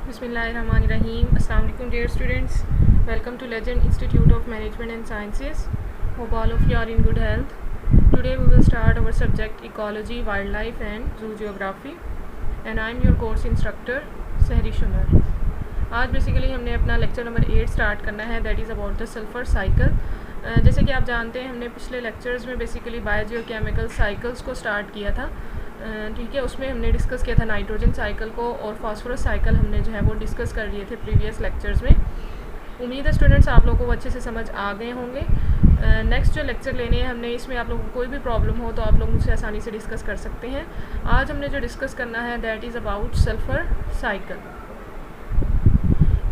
Bismillahirrahmanirrahim. Assalamu alaikum dear students. Welcome to Legend Institute of Management and Sciences. Hope all of you are in good health. Today we will start our subject Ecology, Wildlife and Zoo Geography. And I am your course instructor सहरी शुमर. आज basically हमने अपना lecture number 8 start करना है, that is about the sulphur cycle. जैसे कि आप जानते हैं हमने पिछले लेक्चर्स में बेसिकली बायोजियोकेमिकल साइकिल्स को स्टार्ट किया था. ठीक है, उसमें हमने डिस्कस किया था नाइट्रोजन साइकिल को और फास्फोरस साइकिल हमने जो है वो डिस्कस कर लिए थे प्रीवियस लेक्चर्स में. उम्मीद है स्टूडेंट्स आप लोगों को अच्छे से समझ आ गए होंगे. नेक्स्ट जो लेक्चर लेने हैं हमने, इसमें आप लोगों को कोई भी प्रॉब्लम हो तो आप लोग मुझसे आसानी से डिस्कस कर सकते हैं. आज हमने जो डिस्कस करना है that is about sulphur cycle.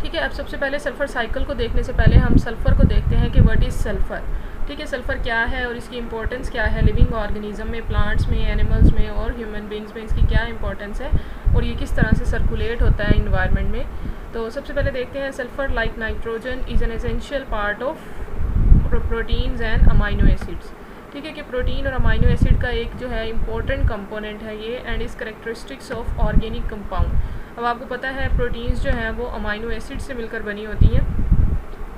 ठीक है, अब सबसे पहले सल्फ़र साइकिल को देखने से पहले हम सल्फ़र को देखते हैं कि व्हाट इज़ सल्फ़र. ठीक है, सल्फ़र क्या है और इसकी इंपॉर्टेंस क्या है लिविंग ऑर्गेनिज्म में, प्लांट्स में, एनिमल्स में और ह्यूमन बींग्स में इसकी क्या इंपॉर्टेंस है और ये किस तरह से सर्कुलेट होता है इन्वायरमेंट में. तो सबसे पहले देखते हैं sulphur like nitrogen is an essential part of proteins and amino acids. ठीक है कि प्रोटीन और अमाइनो एसिड का एक जो है इम्पोर्टेंट कंपोनेंट है ये, and is characteristics of organic compound. अब आपको पता है प्रोटीन्स जो हैं वो अमाइनो एसिड से मिलकर बनी होती हैं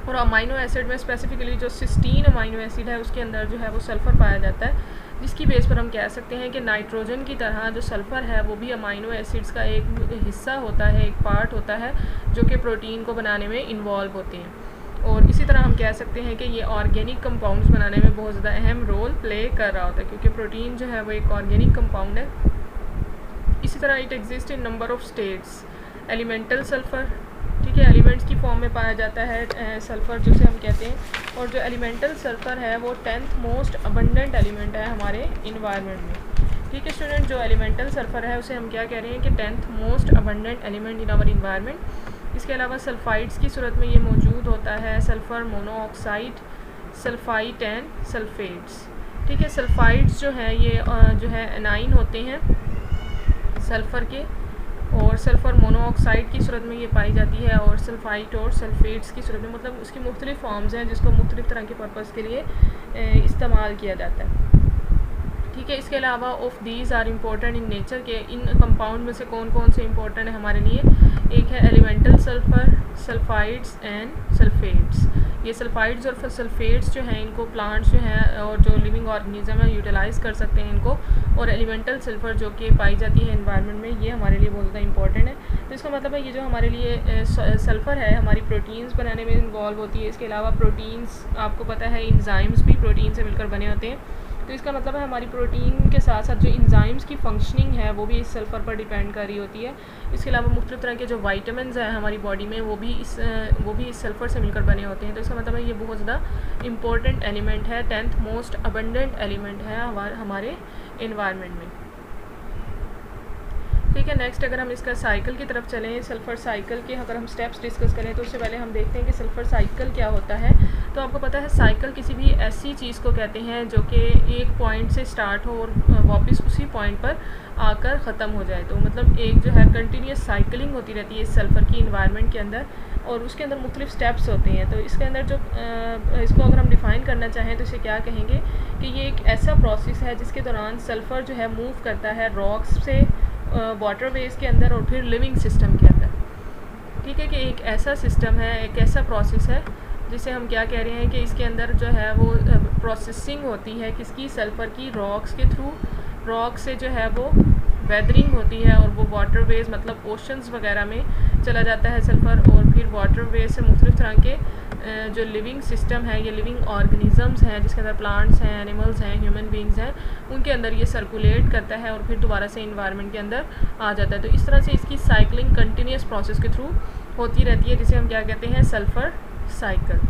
और अमाइनो एसिड में स्पेसिफिकली जो सिस्टीन अमाइनो एसिड है उसके अंदर जो है वो सल्फ़र पाया जाता है, जिसकी बेस पर हम कह सकते हैं कि नाइट्रोजन की तरह जो सल्फ़र है वो भी अमाइनो एसिड्स का एक हिस्सा होता है, एक पार्ट होता है जो कि प्रोटीन को बनाने में इन्वॉल्व होते हैं. और इसी तरह हम कह सकते हैं कि ये ऑर्गेनिक कंपाउंड्स बनाने में बहुत ज़्यादा अहम रोल प्ले कर रहा होता है, क्योंकि प्रोटीन जो है वो एक ऑर्गेनिक कंपाउंड है. इसी तरह it exist in number of states. Elemental sulphur, ठीक है, एलिमेंट्स की फॉर्म में पाया जाता है सल्फ़र जिसे हम कहते हैं, और जो एलिमेंटल सल्फ़र है वो 10th मोस्ट अबंडेंट एलिमेंट है हमारे इन्वायरमेंट में. ठीक है स्टूडेंट, जो एलिमेंटल सल्फ़र है उसे हम क्या कह रहे हैं कि 10th most abundant element in our environment. इसके अलावा सल्फ़ाइड्स की सूरत में ये मौजूद होता है, सल्फ़र मोनोऑक्साइड, सल्फ़ाइट एंड सल्फ़ेट्स. ठीक है, सल्फ़ाइड्स जो हैं ये जो है एनाइन होते हैं सल्फ़र के, और सल्फ़र मोनोऑक्साइड की सूरत में ये पाई जाती है, और सल्फ़ाइट और सल्फ़ेट्स की सूरत में, मतलब उसकी मुख्तलिफ़ फॉर्म्स हैं जिसको मुख्तलिफ़ तरह के पर्पज़ के लिए इस्तेमाल किया जाता है. ठीक है, इसके अलावा of these are important in nature के इन कंपाउंड में से कौन कौन से इंपॉर्टेंट है हमारे लिए. एक है एलिमेंटल सल्फ़र, सल्फ़ाइड्स एंड सल्फ़ेट्स. ये सल्फ़ाइड्स और सल्फ़ेट्स जो हैं इनको प्लांट्स जो हैं और जो लिविंग ऑर्गेनिज्म है यूटिलाइज़ कर सकते हैं इनको, और एलिमेंटल सल्फ़र जो कि पाई जाती है एनवायरनमेंट में, ये हमारे लिए बहुत ज़्यादा इंपॉर्टेंट है. तो इसका मतलब है ये जो हमारे लिए सल्फ़र है हमारी प्रोटीन्स बनाने में इन्वॉल्व होती है. इसके अलावा प्रोटीन्स आपको पता है इंजाइम्स भी प्रोटीन से मिलकर बने होते हैं. तो इसका मतलब है हमारी प्रोटीन के साथ साथ जो इंजाइम्स की फंक्शनिंग है वो भी इस सल्फ़र पर डिपेंड कर रही होती है. इसके अलावा मुख्तलिफ़ तरह के जो वाइटामिन्स हैं हमारी बॉडी में वो भी इस सल्फ़र से मिलकर बने होते हैं. तो इसका मतलब है ये बहुत ज़्यादा इंपॉर्टेंट एलिमेंट है, 10th मोस्ट अबंडेंट एलिमेंट है हमारे इन्वायरमेंट में. ठीक है, नेक्स्ट अगर हम इसका साइकिल की तरफ चलें, सल्फ़र साइकिल के अगर हम स्टेप्स डिस्कस करें तो उससे पहले हम देखते हैं कि सल्फ़र साइकिल क्या होता है. तो आपको पता है साइकिल किसी भी ऐसी चीज़ को कहते हैं जो कि एक पॉइंट से स्टार्ट हो और वापस उसी पॉइंट पर आकर ख़त्म हो जाए. तो मतलब एक जो है कंटिन्यूस साइकिलिंग होती रहती है इस सल्फ़र की इन्वायरमेंट के अंदर, और उसके अंदर मुख्तलिफ़ स्टेप्स होते हैं. तो इसके अंदर जो इसको अगर हम डिफ़ाइन करना चाहें तो इसे क्या कहेंगे कि ये एक ऐसा प्रोसेस है जिसके दौरान सल्फ़र जो है मूव करता है रॉक्स से वाटर वेज के अंदर और फिर लिविंग सिस्टम के अंदर. ठीक है कि एक ऐसा सिस्टम है, एक ऐसा प्रोसेस है जिसे हम क्या कह रहे हैं कि इसके अंदर जो है वो प्रोसेसिंग होती है किसकी, सल्फ़र की, रॉक्स के थ्रू. रॉक से जो है वो वेदरिंग होती है और वो वाटर वेज मतलब ओशंस वगैरह में चला जाता है सल्फ़र, और फिर वाटर वेज से मुख्तलिफ़ तरह के जो लिविंग सिस्टम है, ये लिविंग ऑर्गेनिज़म्स हैं जिसके अंदर प्लांट्स हैं, एनिमल्स हैं, ह्यूमन बींग्स हैं, उनके अंदर ये सर्कुलेट करता है और फिर दोबारा से इन्वायरमेंट के अंदर आ जाता है. तो इस तरह से इसकी साइकिलिंग कंटिन्यूस प्रोसेस के थ्रू होती रहती है जिसे हम क्या कहते हैं, सल्फ़र साइकिल.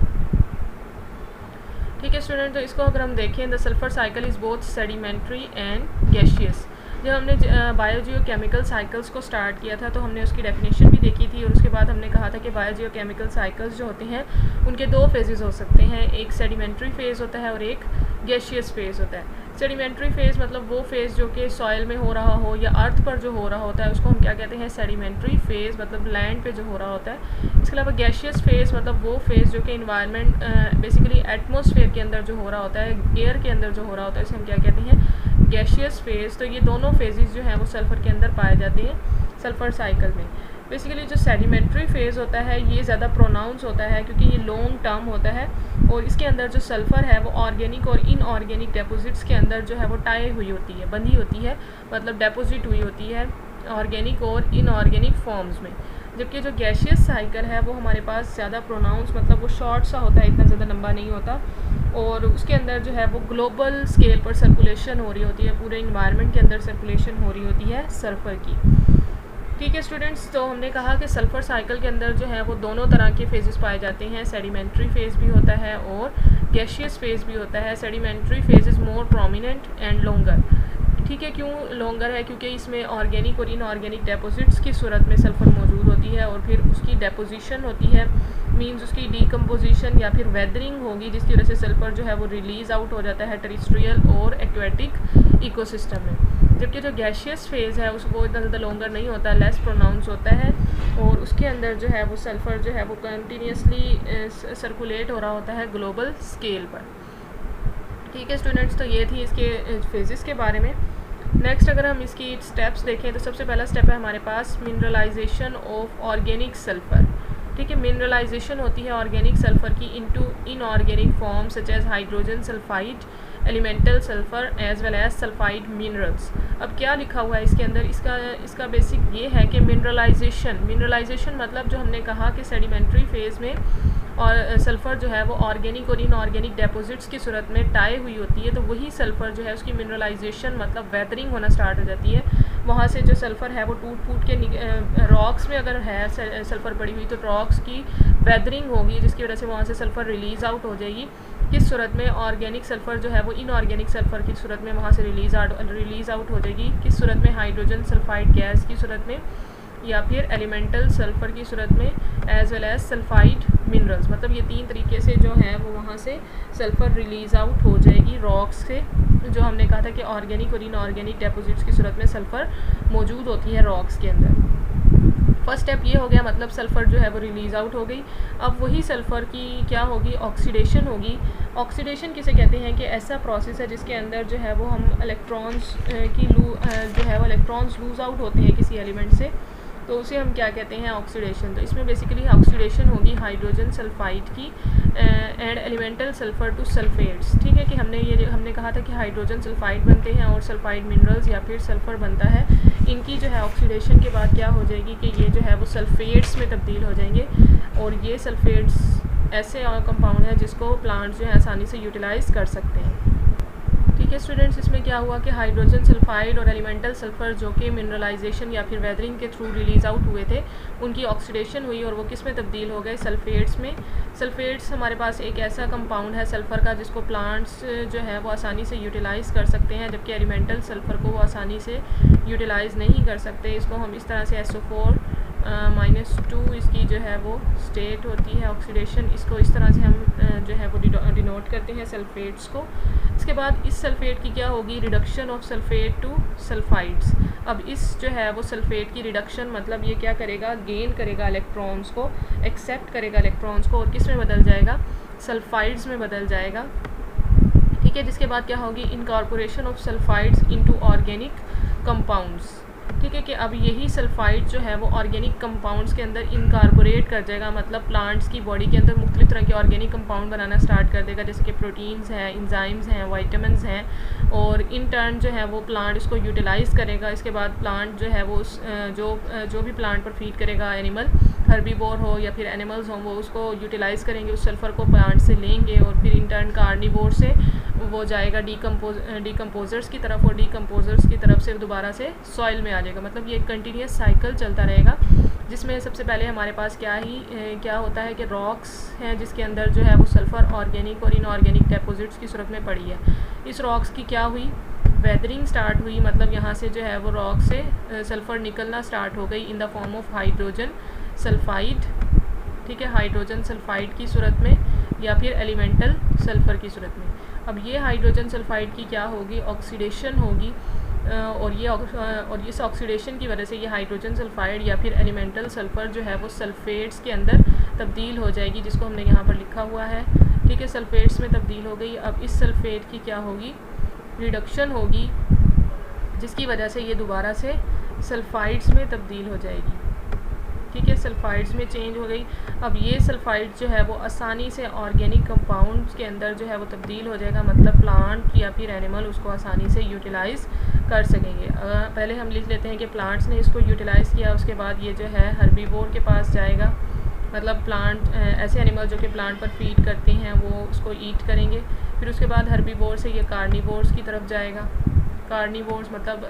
ठीक है स्टूडेंट, तो इसको अगर हम देखें, the sulphur cycle is both sedimentary and gaseous. जब हमने बायोजियोकेमिकल साइकिल्स को स्टार्ट किया था तो हमने उसकी डेफिनेशन भी देखी थी, और उसके बाद हमने कहा था कि बायोजियोकेमिकल साइकिल्स जो होते हैं उनके दो फेजेस हो सकते हैं, एक सेडिमेंट्री फेज़ होता है और एक गैशियस फेज़ होता है. सेडिमेंट्री फेज़ मतलब वो फेज़ जो कि सॉइल में हो रहा हो या अर्थ पर जो हो रहा होता है उसको हम क्या कहते हैं, सेडिमेंट्री फेज़, मतलब लैंड पे जो हो रहा होता है. इसके अलावा गैशियस फेज़ मतलब वो फेज़ जो कि इन्वायरमेंट बेसिकली एटमॉस्फेयर के अंदर जो हो रहा होता है, एयर के अंदर जो हो रहा होता है, इसे हम क्या कहते हैं, गैशियस फेज़. तो ये दोनों फेजेस जो हैं वो सल्फ़र के अंदर पाए जाते हैं सल्फ़र साइकिल में. बेसिकली जो सेडिमेंट्री फेज़ होता है ये ज़्यादा प्रोनाउंस होता है क्योंकि ये लॉन्ग टर्म होता है और इसके अंदर जो सल्फ़र है वो ऑर्गेनिक और इनऑर्गेनिक डिपॉजिट्स के अंदर जो है वो टाई हुई होती है, बंधी होती है, मतलब डिपॉजिट हुई होती है ऑर्गेनिक और इनऑर्गेनिक फॉर्म्स में। जबकि जो गैशियस साइकिल है वो हमारे पास ज़्यादा प्रोनाउंस, मतलब वो शॉर्ट सा होता है, इतना ज़्यादा लंबा नहीं होता और उसके अंदर जो है वो ग्लोबल स्केल पर सर्कुलेशन हो रही होती है, पूरे इन्वायरमेंट के अंदर सर्कुलेशन हो रही होती है सल्फ़र की। ठीक है स्टूडेंट्स, तो हमने कहा कि सल्फ़र साइकिल के अंदर जो है वो दोनों तरह के फेजेस पाए जाते हैं, सेडिमेंट्री फेज़ भी होता है और गैशियस फेज़ भी होता है। Sedimentary phase is more prominent and longer. ठीक है, क्यों लॉन्गर है? क्योंकि इसमें ऑर्गेनिक और इनऑर्गेनिक डिपॉजिट्स की सूरत में सल्फ़र मौजूद होती है और फिर उसकी डिपोजिशन होती है, मींस उसकी डीकम्पोजिशन या फिर वेदरिंग होगी, जिसकी वजह से सल्फ़र जो है वो रिलीज़ आउट हो जाता है टेरेस्ट्रियल और एक्वेटिक इकोसिस्टम में। जबकि जो गैशियस फेज़ है वो इतना ज़्यादा लॉन्गर नहीं होता, लेस प्रोनाउंस होता है और उसके अंदर जो है वो सल्फ़र जो है वो कंटिन्यूसली सर्कुलेट हो रहा होता है ग्लोबल स्केल पर। ठीक है स्टूडेंट्स, तो ये थी इसके फेजेस के बारे में। नेक्स्ट अगर हम इसकी स्टेप्स देखें तो सबसे पहला स्टेप है हमारे पास मिनरलाइजेशन ऑफ ऑर्गेनिक सल्फ़र। ठीक है, मिनरलाइजेशन होती है ऑर्गेनिक सल्फ़र की into inorganic form such as hydrogen sulphide, elemental sulphur as well as sulphide minerals. अब क्या लिखा हुआ है इसके अंदर, इसका बेसिक ये है कि मिनरलाइजेशन मतलब जो हमने कहा कि सेडिमेंट्री फेज़ में और सल्फ़र जो है वो ऑर्गेनिक और इनऑर्गेनिक डिपॉजिट्स की सूरत में टाई हुई होती है, तो वही सल्फ़र जो है उसकी मिनरलाइजेशन मतलब वेदरिंग होना स्टार्ट हो जाती है। वहाँ से जो सल्फ़र है वो टूट के रॉक्स में अगर है सल्फ़र पड़ी हुई तो रॉक्स की वेदरिंग होगी, जिसकी वजह से वहाँ से सल्फ़र रिलीज़ आउट हो जाएगी। किस सूरत में? ऑर्गेनिक सल्फ़र जो है वो इनऑर्गेनिक सल्फ़र की सूरत में वहाँ से रिलीज़ आउट हो जाएगी। किस सूरत में? हाइड्रोजन सल्फाइड गैस की सूरत में या फिर एलिमेंटल सल्फ़र की सूरत में, as well as sulphide minerals. मतलब ये तीन तरीके से जो है वो वहाँ से सल्फ़र रिलीज़ आउट हो जाएगी रॉक्स से। जो हमने कहा था कि ऑर्गेनिक और इनऑर्गेनिक डिपॉजिट्स की सूरत में सल्फ़र मौजूद होती है रॉक्स के अंदर। फर्स्ट स्टेप ये हो गया, मतलब सल्फ़र जो है वो रिलीज़ आउट हो गई। अब वही सल्फ़र की क्या होगी? ऑक्सीडेशन होगी। ऑक्सीडेशन किसे कहते हैं कि ऐसा प्रोसेस है जिसके अंदर जो है वो हम इलेक्ट्रॉन्स जो है वो इलेक्ट्रॉन्स लूज़ आउट होते हैं किसी एलिमेंट से, तो उसे हम क्या कहते हैं? ऑक्सीडेशन। तो इसमें बेसिकली ऑक्सीडेशन होगी हाइड्रोजन सल्फाइड की and elemental sulphur to sulphates. ठीक है, कि हमने कहा था कि हाइड्रोजन सल्फाइड बनते हैं और सल्फाइड मिनरल्स या फिर सल्फ़र बनता है। इनकी जो है ऑक्सीडेशन के बाद क्या हो जाएगी कि ये जो है वो सल्फेट्स में तब्दील हो जाएंगे और ये सल्फेट्स ऐसे कंपाउंड है जिसको प्लांट्स जो है आसानी से यूटिलाइज़ कर सकते हैं। ठीक है स्टूडेंट्स, इसमें क्या हुआ कि हाइड्रोजन सल्फाइड और एलिमेंटल सल्फ़र जो कि मिनरलाइजेशन या फिर वेदरिंग के थ्रू रिलीज़ आउट हुए थे, उनकी ऑक्सीडेशन हुई और वो किस में तब्दील हो गए? सल्फेट्स में। सल्फेट्स हमारे पास एक ऐसा कंपाउंड है सल्फ़र का जिसको प्लांट्स जो है वो आसानी से यूटिलाइज़ कर सकते हैं, जबकि एलिमेंटल सल्फ़र को वो आसानी से यूटिलाइज़ नहीं कर सकते। इसको हम इस तरह से SO4 -2 इसकी जो है वो स्टेट होती है ऑक्सीडेशन। इसको इस तरह से हम जो है वो डिनोट करते हैं सल्फेट्स को। इसके बाद इस सल्फेट की क्या होगी? Reduction of sulphate to sulphides. अब इस जो है वो सल्फेट की रिडक्शन मतलब ये क्या करेगा? गेन करेगा इलेक्ट्रॉन्स को, एक्सेप्ट करेगा इलेक्ट्रॉन्स को और किस में बदल जाएगा? सल्फाइड्स में बदल जाएगा। ठीक है, जिसके बाद क्या होगी? Incorporation of sulphides into organic compounds. ठीक है, कि अब यही सल्फाइड जो है वो ऑर्गेनिक कंपाउंड्स के अंदर इनकॉर्पोरेट कर जाएगा, मतलब प्लांट्स की बॉडी के अंदर मुख्तलिफ तरह के ऑर्गेनिक कंपाउंड बनाना स्टार्ट कर देगा, जैसे कि प्रोटीन्स हैं, इंजाइम्स हैं, वाइटामिन्स हैं, और इन टर्न जो है वो प्लांट इसको यूटिलाइज़ करेगा। इसके बाद प्लांट जो है वो जो भी प्लांट पर फीड करेगा, एनिमल हर्बीवोर हो या फिर एनिमल्स हों, वो उसको यूटिलाइज़ करेंगे, उस सल्फ़र को प्लांट से लेंगे और फिर इन टर्न कार्निवोर से वो जाएगा डीकम्पोजर्स की तरफ और डीकम्पोजर्स की तरफ से दोबारा से सॉइल में आ जाएगा। मतलब ये कंटिन्यूस साइकिल चलता रहेगा, जिसमें सबसे पहले हमारे पास क्या होता है कि रॉक्स हैं जिसके अंदर जो है वो सल्फ़र ऑर्गेनिक और इनऑर्गेनिक डिपॉजिट्स की सूरत में पड़ी है। इस रॉक्स की क्या हुई? वेदरिंग स्टार्ट हुई, मतलब यहाँ से जो है वो रॉक से सल्फ़र निकलना स्टार्ट हो गई in the form of hydrogen sulphide. ठीक है, हाइड्रोजन सल्फाइड की सूरत में या फिर एलिमेंटल सल्फ़र की सूरत में। अब ये हाइड्रोजन सल्फाइड की क्या होगी? ऑक्सीडेशन होगी और इस ऑक्सीडेशन की वजह से ये हाइड्रोजन सल्फाइड या फिर एलिमेंटल सल्फ़र जो है वो सल्फेट्स के अंदर तब्दील हो जाएगी, जिसको हमने यहाँ पर लिखा हुआ है। ठीक है, सल्फेट्स में तब्दील हो गई। अब इस सल्फेट की क्या होगी? रिडक्शन होगी, जिसकी वजह से ये दोबारा से सल्फाइड्स में तब्दील हो जाएगी। सल्फाइड्स में चेंज हो गई। अब ये सल्फाइड जो है वो आसानी से ऑर्गेनिक कंपाउंड्स के अंदर जो है वो तब्दील हो जाएगा, मतलब प्लांट या फिर एनिमल उसको आसानी से यूटिलाइज़ कर सकेंगे। पहले हम लिख लेते हैं कि प्लांट्स ने इसको यूटिलाइज़ किया, उसके बाद ये जो है हर्बीवोर के पास जाएगा, मतलब प्लांट ऐसे एनिमल जो कि प्लांट पर फीड करते हैं वो उसको ईट करेंगे। फिर उसके बाद हर्बीवोर से ये कार्निवोर्स की तरफ जाएगा। कार्निवोर्स मतलब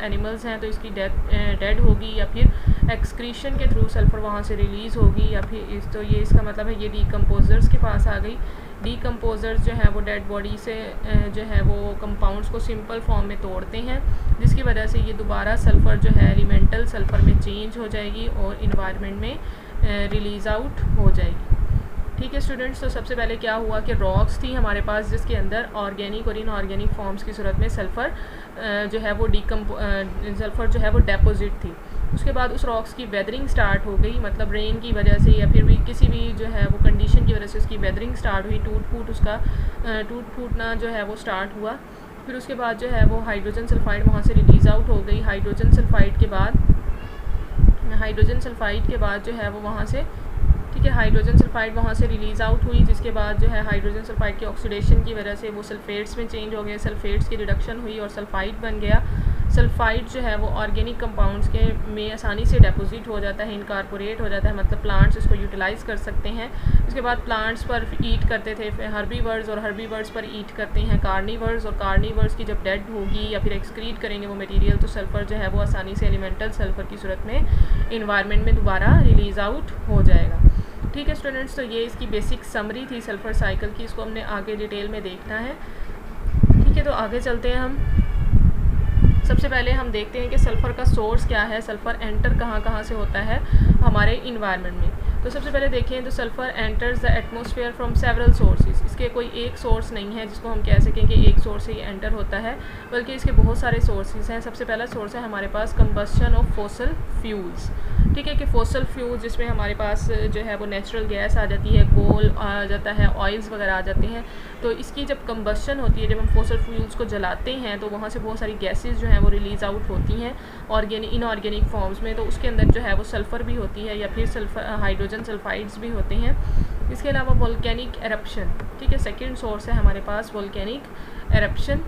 एनिमल्स हैं तो इसकी डेड होगी या फिर एक्सक्रीशन के थ्रू सल्फ़र वहाँ से रिलीज़ होगी, या फिर तो ये इसका मतलब है ये डीकम्पोजर्स के पास आ गई। डीकम्पोजर्स जो है वो डेड बॉडी से जो है वो कंपाउंड्स को सिंपल फॉर्म में तोड़ते हैं, जिसकी वजह से ये दोबारा सल्फ़र जो है एलिमेंटल सल्फ़र में चेंज हो जाएगी और इन्वायरमेंट में रिलीज़ आउट हो जाएगी। ठीक है स्टूडेंट्स, तो सबसे पहले क्या हुआ कि रॉक्स थी हमारे पास जिसके अंदर ऑर्गेनिक और इनऑर्गेनिक फॉर्म्स की सूरत में सल्फ़र जो है वो सल्फ़र जो है वो डेपोजिट थी। उसके बाद उस रॉक्स की वेदरिंग स्टार्ट हो गई, मतलब रेन की वजह से या फिर भी किसी भी जो है वो कंडीशन की वजह से उसकी वेदरिंग स्टार्ट हुई, टूट फूटना जो है वो स्टार्ट हुआ। फिर उसके बाद जो है वो हाइड्रोजन सल्फाइड वहाँ से रिलीज़ आउट हो गई। हाइड्रोजन सल्फाइड के बाद जो है वो वहाँ से, ठीक है, हाइड्रोजन सल्फाइड वहाँ से रिलीज़ आउट हुई, जिसके बाद जो है हाइड्रोजन सल्फाइड के ऑक्सीडेशन की वजह से वो सल्फेट्स में चेंज हो गए, सल्फेट्स की रिडक्शन हुई और सल्फाइड बन गया। सल्फाइड जो है वो ऑर्गेनिक कंपाउंड्स के में आसानी से डेपोजिट हो जाता है, इनकॉर्पोरेट हो जाता है, मतलब प्लांट्स इसको यूटिलाइज़ कर सकते हैं। उसके बाद प्लांट्स पर ईट करते थे हर्बीवर्स, और हर्बीवर्स पर ईट करते हैं कार्निवर्स, और कार्निवर्स की जब डेड होगी या फिर एक्सक्रीट करेंगे वो मटेरियल, तो सल्फ़र जो है वो आसानी से एलिमेंटल सल्फ़र की सूरत में इन्वायरमेंट में दोबारा रिलीज़ आउट हो जाएगा। ठीक है स्टूडेंट्स, तो ये इसकी बेसिक समरी थी सल्फ़र साइकिल की, इसको हमने आगे डिटेल में देखना है। ठीक है, तो आगे चलते हैं हम। सबसे पहले हम देखते हैं कि सल्फ़र का सोर्स क्या है, सल्फ़र एंटर कहाँ से होता है हमारे इन्वायरमेंट में। तो सबसे पहले देखें तो sulphur enters the atmosphere from several sources. इसके कोई एक सोर्स नहीं है जिसको हम कह सकें कि एक सोर्स से ये एंटर होता है, बल्कि इसके बहुत सारे सोर्सेज हैं। सबसे पहला सोर्स है हमारे पास कंबस्शन ऑफ फॉसिल फ्यूल्स। ठीक है, कि फॉसिल फ्यूल्स जिसमें हमारे पास जो है वो नेचुरल गैस आ जाती है, कोल आ जाता है, ऑयल्स वगैरह आ जाते हैं। तो इसकी जब कंबस्शन होती है, जब हम फॉसिल फ्यूल्स को जलाते हैं तो वहाँ से बहुत सारी गैसेस जो हैं वो रिलीज़ आउट होती हैं इनऑर्गेनिक फॉर्म्स में। तो उसके अंदर जो है वो सल्फ़र भी होती है या फिर हाइड्रोजन सल्फाइड्स भी होते हैं। इसके अलावा वोल्केनिक एरप्शन, ठीक है, सेकेंड सोर्स है हमारे पास वोल्केनिक एरप्शन।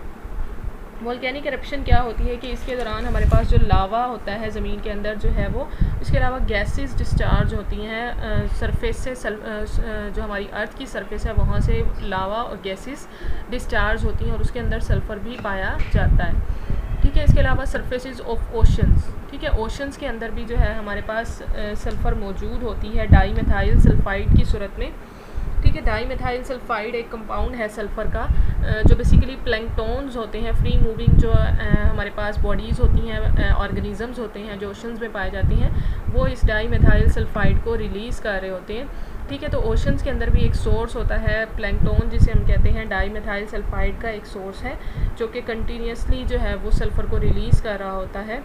वोल्केनिक एरप्शन क्या होती है कि इसके दौरान हमारे पास जो लावा होता है ज़मीन के अंदर जो है वो, इसके अलावा गैसेस डिस्चार्ज होती हैं सरफेस से, जो हमारी अर्थ की सरफेस है वहाँ से लावा और गैसेस डिस्चार्ज होती हैं और उसके अंदर सल्फ़र भी पाया जाता है। ठीक है, इसके अलावा सरफेसेस ऑफ ओशंस, ठीक है, ओशंस के अंदर भी जो है हमारे पास सल्फ़र मौजूद होती है डाईमेथाइल सल्फाइड की सूरत में। ठीक है, डाईमेथाइल सल्फाइड एक कंपाउंड है सल्फ़र का जो बेसिकली प्लैंकटॉन्स होते हैं, फ्री मूविंग जो हमारे पास बॉडीज़ होती हैं, ऑर्गेनिजम्स होते हैं जो ओशंस में पाए जाती हैं, वो इस डाईमेथाइल सल्फाइड को रिलीज़ कर रहे होते हैं। ठीक है, तो ओशंस के अंदर भी एक सोर्स होता है प्लैंकटॉन जिसे हम कहते हैं, डाईमेथाइल सल्फाइड का एक सोर्स है जो कि कंटिन्यूसली जो है वो सल्फ़र को रिलीज़ कर रहा होता है।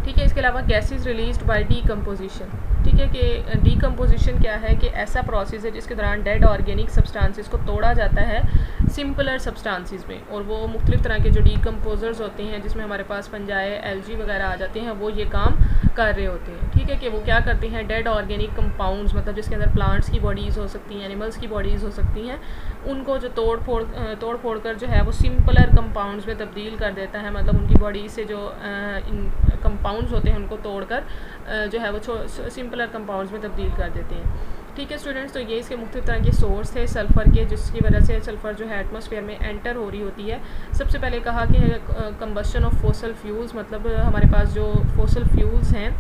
ठीक है, इसके अलावा गैसेस रिलीज्ड बाय डीकम्पोजिशन। ठीक है, कि डीकम्पोजिशन क्या है कि ऐसा प्रोसेस है जिसके दौरान डेड ऑर्गेनिक सब्सटेंसेस को तोड़ा जाता है सिंपलर सब्सटेंसेस में, और वो मुख्तलिफ तरह के जो डीकम्पोजर्स होते हैं जिसमें हमारे पास फंजाई, एल्गी वगैरह आ जाते हैं, वो ये काम कर रहे होते हैं। ठीक है, कि वो क्या करते हैं, डेड ऑर्गेनिक कंपाउंड्स, मतलब जिसके अंदर प्लांट्स की बॉडीज़ हो सकती हैं, एनिमल्स की बॉडीज़ हो सकती हैं, उनको जो तोड़ फोड़ कर जो है वो सिंपलर कंपाउंड्स में तब्दील कर देता है, मतलब उनकी बॉडी से जो कंपाउंड्स होते हैं उनको तोड़कर जो है वो सिंपलर कंपाउंड्स में तब्दील कर देते हैं। ठीक है स्टूडेंट्स, तो ये इसके मुख्तलिफ तरह के सोर्स थे सल्फ़र के, जिसकी वजह से सल्फ़र जो है एटमॉस्फेयर में एंटर हो रही होती है। सबसे पहले कहा कि कंबस्शन ऑफ फॉसिल फ्यूल्स, मतलब हमारे पास जो फॉसिल फ्यूल्स हैं,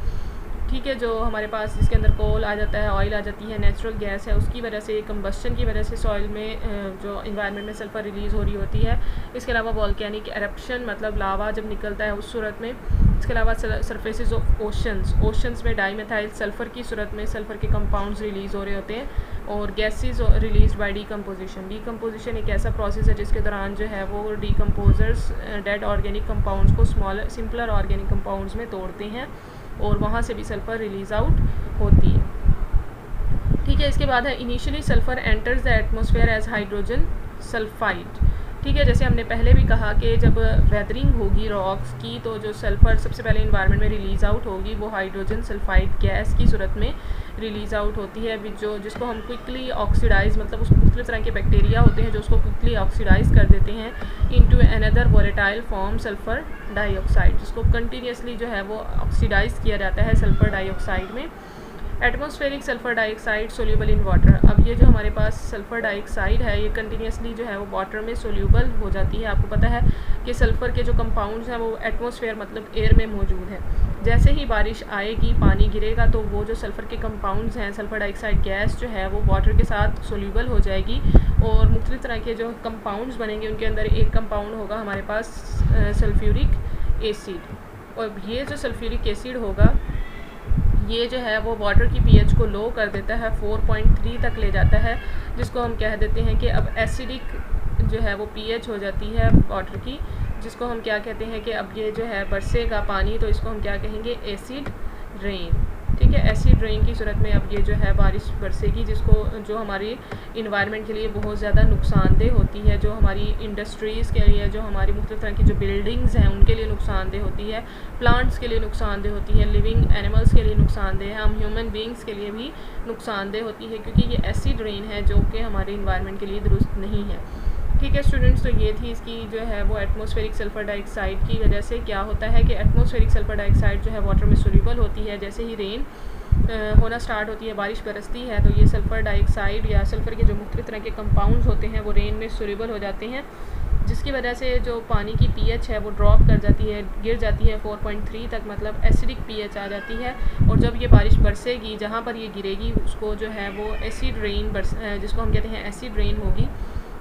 ठीक है, जो हमारे पास जिसके अंदर कोल आ जाता है, ऑयल आ जाती है, नेचुरल गैस है, उसकी वजह से कंबस्शन की वजह से सॉइल में जो इन्वायरमेंट में सल्फ़र रिलीज़ हो रही होती है। इसके अलावा वोल्केनिक एरप्शन, मतलब लावा जब निकलता है उस सूरत में। इसके अलावा सरफेसेस ऑफ ओशंस में डाईमेथाइल सल्फ़र की सूरत में सल्फ़र के कंपाउंड्स रिलीज़ हो रहे होते हैं, और gases released by decomposition. Decomposition एक ऐसा प्रोसेस है जिसके दौरान जो है वो डीकम्पोजर्स डेड ऑर्गेनिक कंपाउंड्स को सिंपलर ऑर्गेनिक कंपाउंड्स में तोड़ते हैं और वहाँ से भी सल्फ़र रिलीज़ आउट होती है। ठीक है, इसके बाद है initially sulphur enters the atmosphere as hydrogen sulphide. ठीक है, जैसे हमने पहले भी कहा कि जब वेदरिंग होगी रॉक्स की तो जो सल्फ़र सबसे पहले इन्वायरमेंट में रिलीज़ आउट होगी वो हाइड्रोजन सल्फाइड गैस की सूरत में रिलीज़ आउट होती है, जिसको हम क्विकली ऑक्सीडाइज, मतलब उसको मुख्तलिफ तरह के बैक्टीरिया होते हैं जो उसको क्विकली ऑक्सीडाइज कर देते हैं into another volatile form sulphur dioxide, जिसको कंटिन्यूसली जो है वो ऑक्सीडाइज किया जाता है सल्फ़र डाइऑक्साइड में। Atmospheric sulphur dioxide soluble in water. अब ये जो हमारे पास सल्फ़र डाइऑक्साइड है ये कंटिन्यूसली जो है वो वाटर में सोल्यूबल हो जाती है। आपको पता है कि सल्फ़र के जो कंपाउंड्स हैं वो एटमॉस्फेयर मतलब एयर में मौजूद है। जैसे ही बारिश आएगी, पानी गिरेगा, तो वो जो सल्फ़र के कंपाउंड्स हैं, सल्फ़र डाइऑक्साइड गैस जो है वो वाटर के साथ सोल्यूबल हो जाएगी और मुख्तलिफ तरह के जो कंपाउंड्स बनेंगे उनके अंदर एक कंपाउंड होगा हमारे पास सल्फ्यूरिक एसिड। और ये जो सल्फ्यूरिक एसिड होगा ये जो है वो वाटर की पीएच को लो कर देता है, 4.3 तक ले जाता है, जिसको हम कह देते हैं कि अब एसिडिक जो है वो पीएच हो जाती है वाटर की, जिसको हम क्या कहते हैं कि अब ये जो है बरसेगा पानी तो इसको हम क्या कहेंगे, एसिड रेन। ठीक है, एसिड रेन की सूरत में अब ये जो है बारिश बरसेगी, जो हमारी इन्वायरमेंट के लिए बहुत ज़्यादा नुकसानदेह होती है, जो हमारी इंडस्ट्रीज़ के लिए, जो हमारी मुख्तलिफ तरह की जो बिल्डिंग्स हैं उनके लिए नुकसानदेह होती है, प्लांट्स के लिए नुकसानदेह होती है, लिविंग एनिमल्स के लिए नुकसानदेह है, हम ह्यूमन बींग्स के लिए भी नुकसानदेह होती है, क्योंकि ये एसिड रेन है जो कि हमारे इन्वायरमेंट के लिए दुरुस्त नहीं है। ठीक है स्टूडेंट्स, तो ये थी इसकी जो है वो एटमॉस्फेरिक सल्फ़र डाइऑक्साइड की वजह से क्या होता है कि एटमॉस्फेरिक सल्फ़र डाइऑक्साइड जो है वाटर में सोल्यूबल होती है। जैसे ही रेन होना स्टार्ट होती है, बारिश बरसती है, तो ये सल्फ़र डाइऑक्साइड या सल्फ़र के जो मुख्तलिफ तरह के कंपाउंड्स होते हैं वो रेन में सोल्यूबल हो जाते हैं, जिसकी वजह से जो पानी की पीएच है वो ड्रॉप कर जाती है, गिर जाती है 4.3 तक, मतलब एसिडिक पीएच आ जाती है। और जब ये बारिश बरसेगी, जहाँ पर ये गिरेगी उसको जो है वो एसिड रेन जिसको हम कहते हैं एसिड रेन होगी,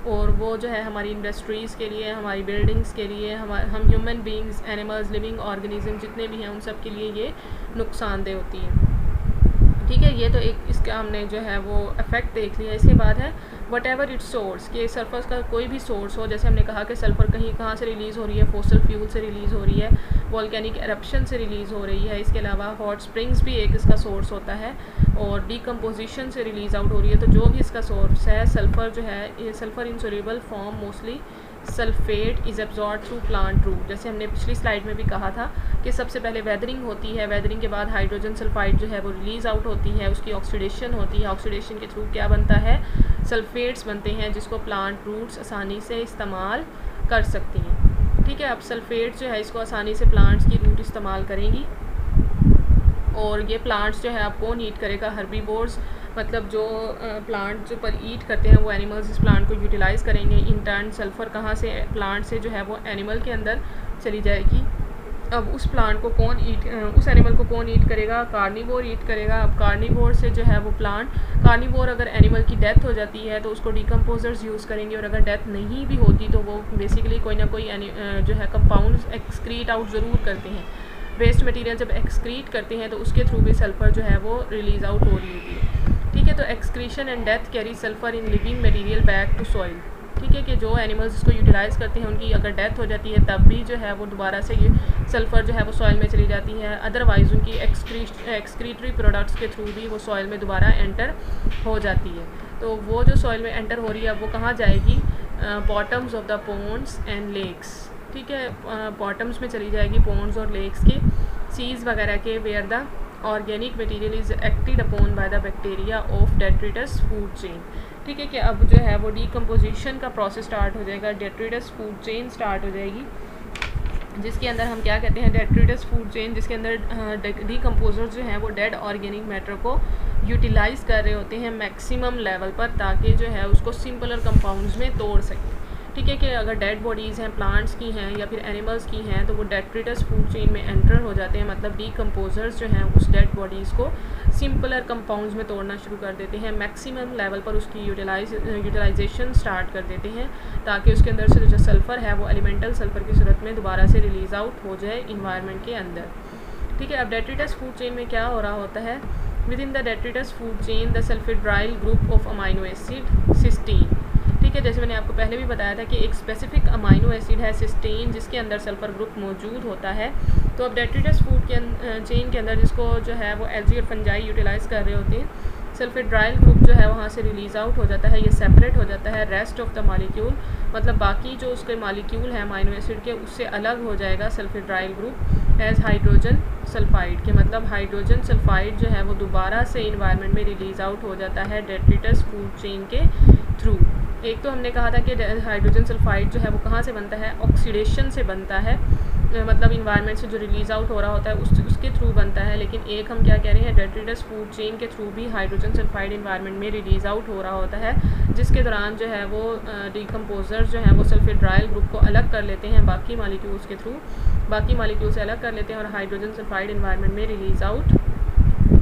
और वो जो है हमारी इंडस्ट्रीज़ के लिए, हमारी बिल्डिंग्स के लिए, हम human beings, animals, living organism जितने भी हैं उन सब के लिए ये नुकसानदेह होती है। ठीक है, ये तो एक इसका हमने जो है वो इफ़ेक्ट देख लिया। इसके बाद है वट एवर इट्स सोर्स, कि सल्फ़र का कोई भी सोर्स हो, जैसे हमने कहा कि सल्फ़र कहाँ से रिलीज़ हो रही है, फॉसिल फ्यूल से रिलीज़ हो रही है, वॉल्केनिक एरप्शन से रिलीज़ हो रही है, इसके अलावा हॉट स्प्रिंग्स भी एक इसका सोर्स होता है, और डीकम्पोजिशन से रिलीज़ आउट हो रही है। तो जो भी इसका सोर्स है सल्फ़र जो है, ये sulphur insoluble form mostly sulphate is absorb through plant root. जैसे हमने पिछली स्लाइड में भी कहा था कि सबसे पहले वेदरिंग होती है, वेदरिंग के बाद हाइड्रोजन सल्फाइड जो है वो रिलीज़ आउट होती है, उसकी ऑक्सीडेशन होती है, ऑक्सीडेशन के थ्रू क्या बनता है, सल्फेट्स बनते हैं, जिसको प्लांट रूट्स आसानी से इस्तेमाल कर सकती हैं। ठीक है, अब सल्फेट्स जो है इसको आसानी से प्लांट्स की रूट इस्तेमाल करेंगी, और ये प्लांट्स जो है आपको ईट करेगा, हर्बीवोर्स मतलब जो प्लांट जो पर ईट करते हैं वो एनिमल्स इस प्लांट को यूटिलाइज़ करेंगे। इन टर्न सल्फ़र कहाँ से, प्लांट से जो है वो एनिमल के अंदर चली जाएगी। अब उस प्लांट को उस एनिमल को कौन ईट करेगा, कार्निवोर ईट करेगा। अब कार्निवोर से जो है वो कार्निवोर अगर एनिमल की डेथ हो जाती है तो उसको डिकम्पोजर्स यूज़ करेंगे, और अगर डेथ नहीं भी होती तो वो बेसिकली कोई ना कोई जो है कंपाउंड्स एक्सक्रीट आउट ज़रूर करते हैं। वेस्ट मटेरियल जब एक्सक्रीट करते हैं तो उसके थ्रू भी सल्फ़र जो है वो रिलीज़ आउट हो रही होती है। ठीक है, तो excretion and death carry sulphur in living material back to soil. ठीक है, कि जो एनिमल्स इसको यूटिलाइज़ करते हैं उनकी अगर डेथ हो जाती है तब भी जो है वो दोबारा से ये सल्फ़र जो है वो सॉइल में चली जाती है, अदरवाइज़ उनकी एक्सक्रीटरी प्रोडक्ट्स के थ्रू भी वो सॉइल में दोबारा एंटर हो जाती है। तो वो जो सॉइल में एंटर हो रही है वो कहाँ जाएगी, bottoms of the ponds and lakes. ठीक है, बॉटम्स में चली जाएगी, पोन्ड्स और लेक्स के, सीज वगैरह के, where the organic material is acted upon by the bacteria of detritus food chain. ठीक है, कि अब जो है वो डीकम्पोजिशन का प्रोसेस स्टार्ट हो जाएगा, डेट्रिटस फूड चेन स्टार्ट हो जाएगी, जिसके अंदर हम क्या कहते हैं, डेट्रिटस फूड चेन, जिसके अंदर डीकम्पोजर्स जो हैं वो डेड ऑर्गेनिक मैटर को यूटिलाइज़ कर रहे होते हैं मैक्सिमम लेवल पर, ताकि जो है उसको सिंपलर कंपाउंड्स में तोड़ सकें। ठीक है, कि अगर डेड बॉडीज़ हैं, प्लांट्स की हैं या फिर एनिमल्स की हैं, तो वो डेट्रिटस फूड चेन में एंटर हो जाते हैं, मतलब डीकम्पोजर्स जो हैं उस डेड बॉडीज़ को सिंपलर कंपाउंड्स में तोड़ना शुरू कर देते हैं, मैक्सिमम लेवल पर उसकी यूटिलाइजेशन स्टार्ट कर देते हैं, ताकि उसके अंदर से जो सल्फ़र है वो एलिमेंटल सल्फ़र की सूरत में दोबारा से रिलीज़ आउट हो जाए इन्वायरमेंट के अंदर। ठीक है, अब डेट्रिटस फूड चेन में क्या हो रहा होता है, within the detritus food chain the sulphydryl group of amino acid cysteine. ठीक है, जैसे मैंने आपको पहले भी बताया था कि एक स्पेसिफिक अमाइनो एसिड है सिस्टीन, जिसके अंदर सल्फ़र ग्रुप मौजूद होता है। तो अब डेट्रिटस फूड के चेन के अंदर जिसको जो है वो एल्गी और फंजाई यूटिलाइज़ कर रहे होते हैं, सल्फेड्राइल ग्रुप जो है वहाँ से रिलीज़ आउट हो जाता है, ये सेपरेट हो जाता है रेस्ट ऑफ द मॉलिक्यूल, मतलब बाकी जो उसके मॉलिक्यूल हैं अमीनो एसिड के उससे अलग हो जाएगा सल्फेड्राइल ग्रुप एज हाइड्रोजन सल्फाइड के, मतलब हाइड्रोजन सल्फाइड जो है वो दोबारा से इन्वायरमेंट में रिलीज़ आउट हो जाता है डेट्रिटस फूड चेन के थ्रू। एक तो हमने कहा था कि हाइड्रोजन सल्फाइड जो है वो कहाँ से बनता है, ऑक्सीडेशन से बनता है, मतलब इन्वायरमेंट से जो रिलीज़ आउट हो रहा होता है उसके थ्रू बनता है। लेकिन एक हम क्या कह रहे हैं, डेट्रिटस फूड चेन के थ्रू भी हाइड्रोजन सल्फाइड इन्वायरमेंट में रिलीज़ आउट हो रहा होता है, जिसके दौरान जो है वो डिकम्पोजर जो है वो सल्फेड्राइल ग्रुप को अलग कर लेते हैं बाकी मॉलिक्यूल्स के थ्रू, बाकी मॉलिक्यूल से अलग कर लेते हैं और हाइड्रोजन सल्फाइड इन्वायरमेंट में रिलीज़ आउट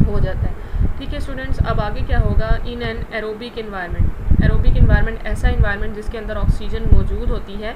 हो जाता है। ठीक है स्टूडेंट्स, अब आगे क्या होगा, in an aerobic environment. Aerobic environment ऐसा इन्वायरमेंट जिसके अंदर ऑक्सीजन मौजूद होती है।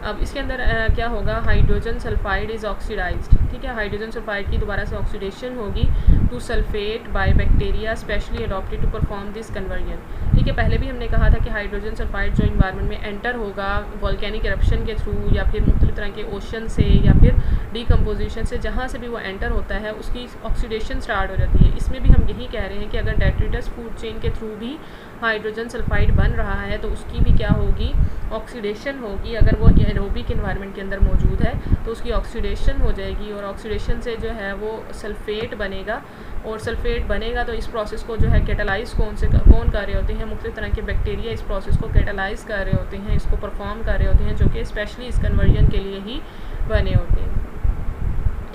अब इसके अंदर क्या होगा, हाइड्रोजन सल्फाइड इज़ ऑक्सीडाइज्ड। ठीक है, हाइड्रोजन सल्फाइड की दोबारा से ऑक्सीडेशन होगी to sulphate by bacteria specially adopted to perform this conversion. ठीक है, पहले भी हमने कहा था कि हाइड्रोजन सल्फाइड जो इन्वायरमेंट में एंटर होगा वॉल्केनिक एरप्शन के थ्रू या फिर मुख्तलिफ तरह के ओशन से या फिर डिकम्पोजिशन से, जहाँ से भी वो एंटर होता है उसकी ऑक्सीडेशन स्टार्ट हो जाती है। इसमें भी हम यही कह रहे हैं कि अगर डेट्रिटस फूड चेन के थ्रू भी हाइड्रोजन सल्फाइड बन रहा है तो उसकी भी क्या होगी, ऑक्सीडेशन होगी। अगर वो एरोबिक इन्वायरमेंट के अंदर मौजूद है तो उसकी ऑक्सीडेशन हो जाएगी और ऑक्सीडेशन से जो है वो सल्फेट बनेगा, और सल्फेट बनेगा तो इस प्रोसेस को जो है कैटालाइज कौन कर रहे होते हैं, मुख्तलिफ तरह के बैक्टीरिया इस प्रोसेस को कैटालाइज कर रहे होते हैं, इसको परफॉर्म कर रहे होते हैं, जो कि स्पेशली इस कन्वर्जन के लिए ही बने होते हैं।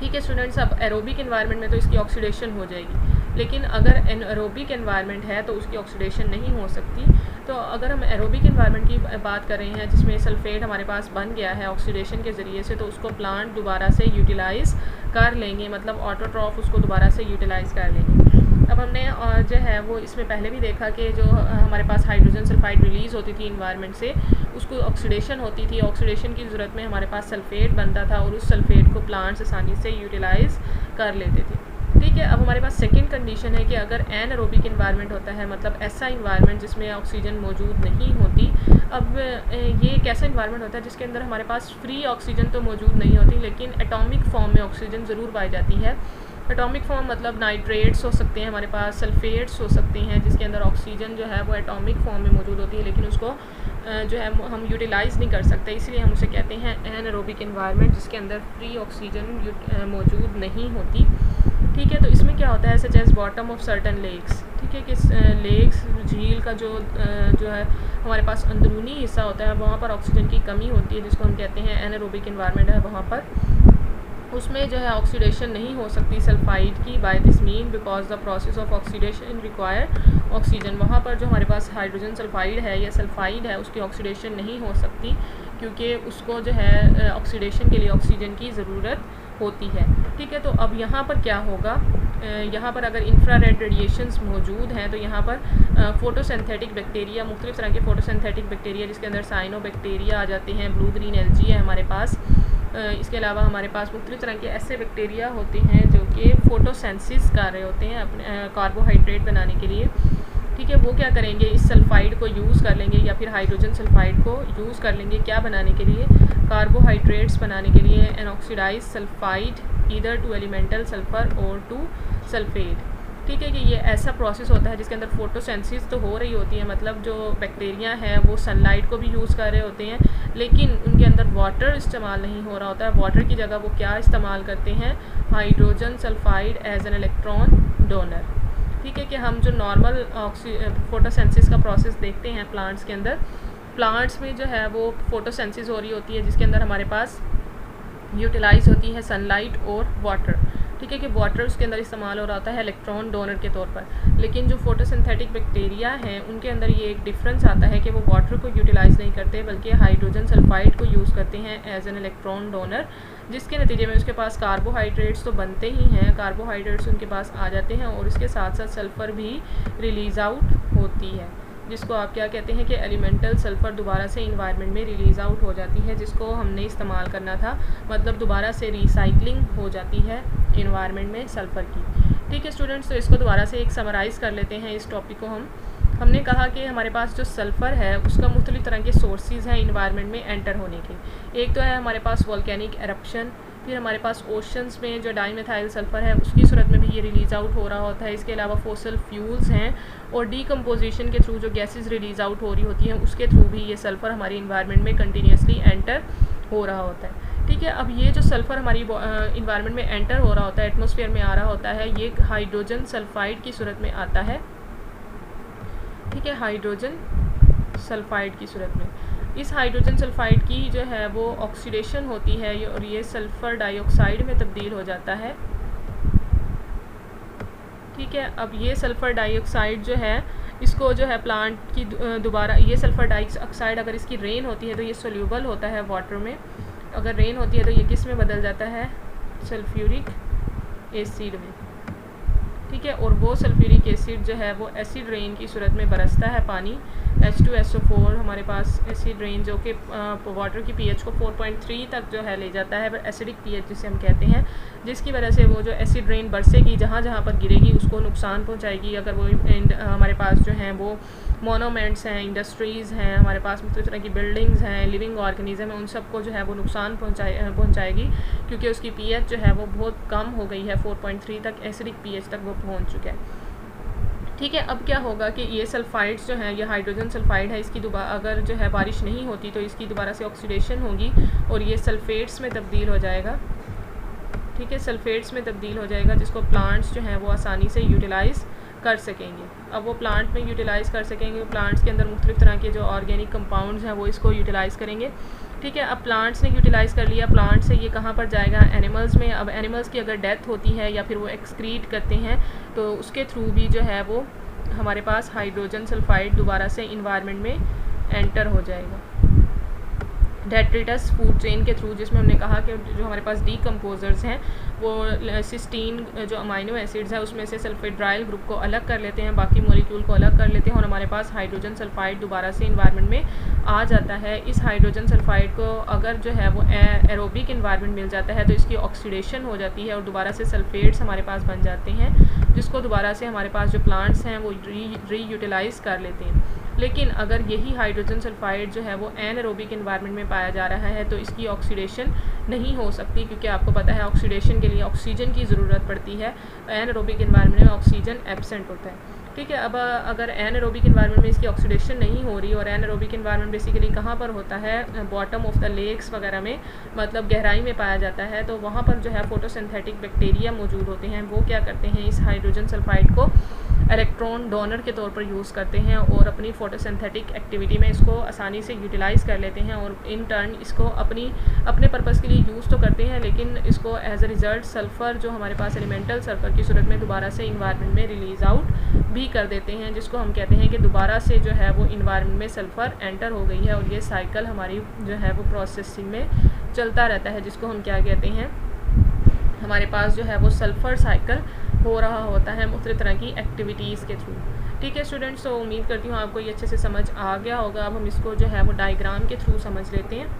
ठीक है स्टूडेंट्स, अब एरोबिक इन्वायरमेंट में तो इसकी ऑक्सीडेशन हो जाएगी, लेकिन अगर एरोबिक इन्वायरमेंट है तो उसकी ऑक्सीडेशन नहीं हो सकती। तो अगर हम एरोबिक इन्वायरमेंट की बात कर रहे हैं जिसमें सल्फेट हमारे पास बन गया है ऑक्सीडेशन के ज़रिए से, तो उसको प्लांट दोबारा से यूटिलाइज़ कर लेंगे, मतलब ऑटोट्रॉफ उसको दोबारा से यूटिलाइज़ कर लेंगे। अब हमने जो है वो इसमें पहले भी देखा कि जो हमारे पास हाइड्रोजन सल्फाइड रिलीज़ होती थी इन्वायरमेंट से, उसको ऑक्सीडेशन होती थी, ऑक्सीडेशन की ज़रूरत में हमारे पास सल्फेट बनता था और उस सल्फेट को प्लांट्स आसानी से यूटिलाइज़ कर लेते थे। ठीक है, अब हमारे पास सेकंड कंडीशन है कि अगर एनएरोबिक इन्वायरमेंट होता है, मतलब ऐसा इन्वायरमेंट जिसमें ऑक्सीजन मौजूद नहीं होती। अब ये एक ऐसा इन्वायरमेंट होता है जिसके अंदर हमारे पास फ्री ऑक्सीजन तो मौजूद नहीं होती, लेकिन एटॉमिक फॉर्म में ऑक्सीजन ज़रूर पाई जाती है। एटॉमिक फॉर्म मतलब नाइट्रेट्स हो सकते हैं हमारे पास, सल्फेट्स हो सकते हैं जिसके अंदर ऑक्सीजन जो है वो एटॉमिक फॉर्म में मौजूद होती है, लेकिन उसको जो है हम यूटिलाइज़ नहीं कर सकते, इसलिए हम उसे कहते हैं एनएरोबिक इन्वायरमेंट जिसके अंदर फ्री ऑक्सीजन मौजूद नहीं होती। ठीक है, तो इसमें क्या होता है, such as bottom of certain lakes. ठीक है, कि लेक्स झील का जो है हमारे पास अंदरूनी हिस्सा होता है वहाँ पर ऑक्सीजन की कमी होती है, जिसको हम कहते हैं एनएरोबिक इन्वायरमेंट है, वहाँ पर उसमें जो है ऑक्सीडेशन नहीं हो सकती सल्फाइड की by this mean because the process of oxidation require oxygen. वहाँ पर जो हमारे पास हाइड्रोजन सल्फाइड है या सल्फाइड है उसकी ऑक्सीडेशन नहीं हो सकती, क्योंकि उसको जो है ऑक्सीडेशन के लिए ऑक्सीजन की ज़रूरत होती है। ठीक है, तो अब यहाँ पर क्या होगा, यहाँ पर अगर इंफ्रारेड रेडिएशंस मौजूद हैं तो यहाँ पर फोटोसिंथेटिक बैक्टीरिया, मुख्तलिफ तरह के फोटोसिंथेटिक बैक्टीरिया जिसके अंदर साइनोबैक्टीरिया आ जाते हैं, ब्लू ग्रीन एल्गी है हमारे पास। इसके अलावा हमारे पास मुख्तलिफ तरह के ऐसे बैक्टीरिया होते हैं जो कि फोटोसेंसिस कर रहे होते हैं अपने कार्बोहाइड्रेट बनाने के लिए। ठीक है, वो क्या करेंगे, इस सल्फाइड को यूज़ कर लेंगे या फिर हाइड्रोजन सल्फाइड को यूज़ कर लेंगे, क्या बनाने के लिए, कार्बोहाइड्रेट्स बनाने के लिए, an oxidise sulphide either to elemental sulphur और टू सल्फेट। ठीक है, कि ये ऐसा प्रोसेस होता है जिसके अंदर फोटोसेंसिस तो हो रही होती है, मतलब जो बैक्टीरिया हैं वो सनलाइट को भी यूज़ कर रहे होते हैं, लेकिन उनके अंदर वाटर इस्तेमाल नहीं हो रहा होता है। वाटर की जगह वो क्या इस्तेमाल करते हैं, hydrogen sulphide as an electron donor. ठीक है, कि हम जो नॉर्मल फोटोसेंसिस का प्रोसेस देखते हैं प्लांट्स के अंदर, प्लांट्स में जो है वो फोटोसेंसिस हो रही होती है जिसके अंदर हमारे पास यूटिलाइज होती है सनलाइट और वाटर। ठीक है, कि वाटर उसके अंदर इस्तेमाल हो रहा होता है इलेक्ट्रॉन डोनर के तौर पर, लेकिन जो फोटोसिंथेटिक बैक्टीरिया हैं उनके अंदर ये एक डिफरेंस आता है कि वो वाटर को यूटिलाइज़ नहीं करते बल्कि हाइड्रोजन सल्फाइड को यूज़ करते हैं एज एन इलेक्ट्रॉन डोनर, जिसके नतीजे में उसके पास कार्बोहाइड्रेट्स तो बनते ही हैं, कार्बोहाइड्रेट्स उनके पास आ जाते हैं और इसके साथ साथ सल्फ़र भी रिलीज़ आउट होती है, जिसको आप क्या कहते हैं कि एलिमेंटल सल्फ़र दोबारा से इन्वायरमेंट में रिलीज़ आउट हो जाती है, जिसको हमने इस्तेमाल करना था, मतलब दोबारा से रिसाइकलिंग हो जाती है इन्वायरमेंट में सल्फ़र की। ठीक है स्टूडेंट्स, तो इसको दोबारा से एक समराइज़ कर लेते हैं इस टॉपिक को। हमने कहा कि हमारे पास जो सल्फ़र है उसका मुख्तलिफ तरह के सोर्सेज हैं इन्वायरमेंट में एंटर होने के। एक तो है हमारे पास वॉल्केनिक एरप्शन, फिर हमारे पास ओशंस में जो डाईमिथाइल सल्फ़र है उसकी सूरत में भी ये रिलीज़ आउट हो रहा होता है। इसके अलावा फॉसिल फ्यूल्स हैं और डीकम्पोजिशन के थ्रू जो गैसेस रिलीज़ आउट हो रही होती हैं उसके थ्रू भी ये सल्फ़र हमारी इन्वायरमेंट में कंटिन्यूसली एंटर हो रहा होता है। ठीक है, अब ये जो सल्फ़र हमारी इन्वायरमेंट में एंटर हो रहा होता है, एटमॉस्फेयर में आ रहा होता है, ये हाइड्रोजन सल्फाइड की सूरत में आता है। ठीक है, हाइड्रोजन सल्फाइड की सूरत में इस हाइड्रोजन सल्फाइड की जो है वो ऑक्सीडेशन होती है और ये सल्फ़र डाइऑक्साइड में तब्दील हो जाता है। ठीक है, अब ये सल्फ़र डाइऑक्साइड जो है इसको जो है प्लांट की दोबारा ये सल्फ़र डाइऑक्साइड अगर इसकी रेन होती है तो ये सोल्यूबल होता है वाटर में, अगर रेन होती है तो ये किस में बदल जाता है, सल्फ्यूरिक एसिड में। ठीक है, और वो सल्फ्यूरिक एसिड जो है वो एसिड रेन की सूरत में बरसता है पानी H2SO4 हमारे पास एसिड रेन जो कि वाटर की पीएच को 4.3 तक जो है ले जाता है, एसिडिक पीएच जिसे हम कहते हैं, जिसकी वजह से वो जो एसिड रेन बरसेगी जहाँ जहाँ पर गिरेगी उसको नुकसान पहुँचाएगी। अगर वो हमारे पास जो हैं वो मोनोमेंट्स हैं, इंडस्ट्रीज़ हैं, हमारे पास मुख्तलिफ तरह की बिल्डिंग्स हैं, लिविंग ऑर्गेनिज्म है, उन सबको जो है वो नुकसान पहुँचाएगी क्योंकि उसकी पीएच जो है वो बहुत कम हो गई है, 4.3 तक एसिडिक पीएच तक वो पहुँच चुका है। ठीक है, अब क्या होगा कि ये सल्फाइड्स जो हैं, ये हाइड्रोजन सल्फाइड है, इसकी अगर जो है बारिश नहीं होती तो इसकी दोबारा से ऑक्सीडेशन होगी और ये सल्फेट्स में तब्दील हो जाएगा। ठीक है, सल्फेट्स में तब्दील हो जाएगा जिसको प्लांट्स जो हैं वो आसानी से यूटिलाइज़ कर सकेंगे। अब वो प्लांट में यूटिलाइज़ कर सकेंगे, प्लांट्स के अंदर मुख्तलिफ तरह के जो ऑर्गेनिक कंपाउंड्स हैं वो इसको यूटिलाइज़ करेंगे। ठीक है, अब प्लांट्स ने यूटिलाइज़ कर लिया, प्लांट से ये कहाँ पर जाएगा, एनिमल्स में। अब एनिमल्स की अगर डेथ होती है या फिर वो एक्सक्रीट करते हैं तो उसके थ्रू भी जो है वो हमारे पास हाइड्रोजन सल्फाइड दोबारा से इन्वायरमेंट में एंटर हो जाएगा डेट्रिटस फूड चेन के थ्रू, जिसमें हमने कहा कि जो हमारे पास डीकम्पोजर्स हैं वो सिस्टीन जो अमाइनो एसिड्स है उसमें से सल्फेड्राइल ग्रुप को अलग कर लेते हैं, बाकी मॉलिक्यूल को अलग कर लेते हैं और हमारे पास हाइड्रोजन सल्फाइड दोबारा से इन्वायरमेंट में आ जाता है। इस हाइड्रोजन सल्फाइड को अगर जो है वो एरोबिक इन्वायरमेंट मिल जाता है तो इसकी ऑक्सीडेशन हो जाती है और दोबारा से सल्फेट्स हमारे पास बन जाते हैं, जिसको दोबारा से हमारे पास जो प्लांट्स हैं वो रीयूटिलाइज़ कर लेते हैं। लेकिन अगर यही हाइड्रोजन सल्फाइड जो है वो एनएरोबिक इन्वायरमेंट में पाया जा रहा है तो इसकी ऑक्सीडेशन नहीं हो सकती, क्योंकि आपको पता है ऑक्सीडेशन के लिए ऑक्सीजन की ज़रूरत पड़ती है, एनएरोबिक इन्वायरमेंट में ऑक्सीजन एब्सेंट होता है। ठीक है, अब अगर एनएरोबिक इन्वायरमेंट में इसकी ऑक्सीडेशन नहीं हो रही, और एनएरोबिक इन्वायरमेंट बेसिकली कहाँ पर होता है, बॉटम ऑफ द लेक्स वगैरह में, मतलब गहराई में पाया जाता है, तो वहाँ पर जो है फोटोसिंथेटिक बैक्टीरिया मौजूद होते हैं। वो क्या करते हैं, इस हाइड्रोजन सल्फाइड को इलेक्ट्रॉन डोनर के तौर पर यूज़ करते हैं और अपनी फोटोसिंथेटिक एक्टिविटी में इसको आसानी से यूटिलाइज़ कर लेते हैं और इन टर्न इसको अपने पर्पज़ के लिए यूज़ तो करते हैं, लेकिन इसको एज अ रिज़ल्ट सल्फ़र जो हमारे पास एलिमेंटल सल्फ़र की सूरत में दोबारा से इन्वायरमेंट में रिलीज़ आउट भी कर देते हैं, जिसको हम कहते हैं कि दोबारा से जो है वो इन्वायरमेंट में सल्फ़र एंटर हो गई है और ये साइकिल हमारी जो है वो प्रोसेसिंग में चलता रहता है, जिसको हम क्या कहते हैं, हमारे पास जो है वो सल्फ़र साइकिल हो रहा होता है मुख्तलिफ तरह की एक्टिविटीज़ के थ्रू। ठीक है स्टूडेंट्स, तो उम्मीद करती हूँ आपको ये अच्छे से समझ आ गया होगा। अब हम इसको जो है वो डायग्राम के थ्रू समझ लेते हैं।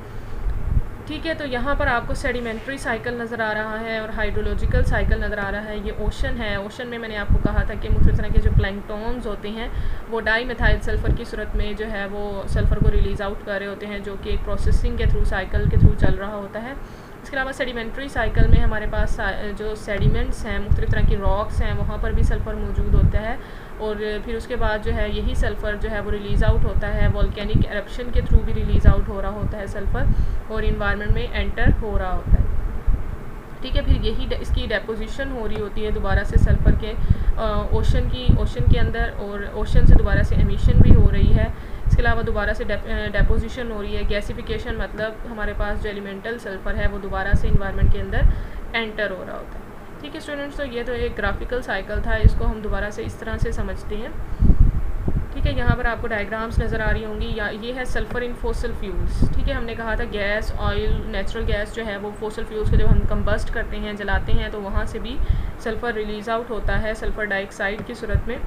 ठीक है, तो यहाँ पर आपको सेडिमेंट्री साइकिल नज़र आ रहा है और हाइड्रोलॉजिकल साइकिल नज़र आ रहा है। ये ओशन है, ओशन में मैंने आपको कहा था कि मुख्तलिफ तरह के जो प्लैंकटॉन्स होते हैं वो डाईमिथाइल सल्फ़र की सूरत में जो है वो सल्फ़र को रिलीज़ आउट कर रहे होते हैं, जो कि एक प्रोसेसिंग के थ्रू साइकिल के थ्रू चल रहा होता है। इसके अलावा सेडिमेंट्री साइकिल में हमारे पास जो सेडिमेंट्स हैं, मुख्तलिफ तरह की रॉक्स हैं, वहाँ पर भी सल्फ़र मौजूद होता है और फिर उसके बाद जो है यही सल्फ़र जो है वो रिलीज़ आउट होता है, वोल्केनिक एरप्शन के थ्रू भी रिलीज़ आउट हो रहा होता है सल्फ़र और इन्वायरमेंट में एंटर हो रहा होता है। ठीक है, फिर यही इसकी डेपोजिशन हो रही होती है दोबारा से सल्फ़र के ओशन के अंदर और ओशन से दोबारा से एमिशन भी हो रही है। इसके अलावा दोबारा से डेपोजिशन हो रही है, गैसिफिकेशन, मतलब हमारे पास जो एलिमेंटल सल्फ़र है वो दोबारा से इन्वायरमेंट के अंदर एंटर हो रहा होता है। ठीक है स्टूडेंट्स, तो ये तो एक ग्राफिकल साइकिल था, इसको हम दोबारा से इस तरह से समझते हैं। ठीक है, यहाँ पर आपको डायग्राम्स नज़र आ रही होंगी। या ये है सल्फ़र इन फॉसिल फ्यूल्स। ठीक है, हमने कहा था गैस, ऑयल, नेचुरल गैस जो है वो फॉसिल फ्यूल्स को जब हम कंबस्ट करते हैं, जलाते हैं, तो वहाँ से भी सल्फ़र रिलीज़ आउट होता है सल्फ़र डाइऑक्साइड की सूरत में।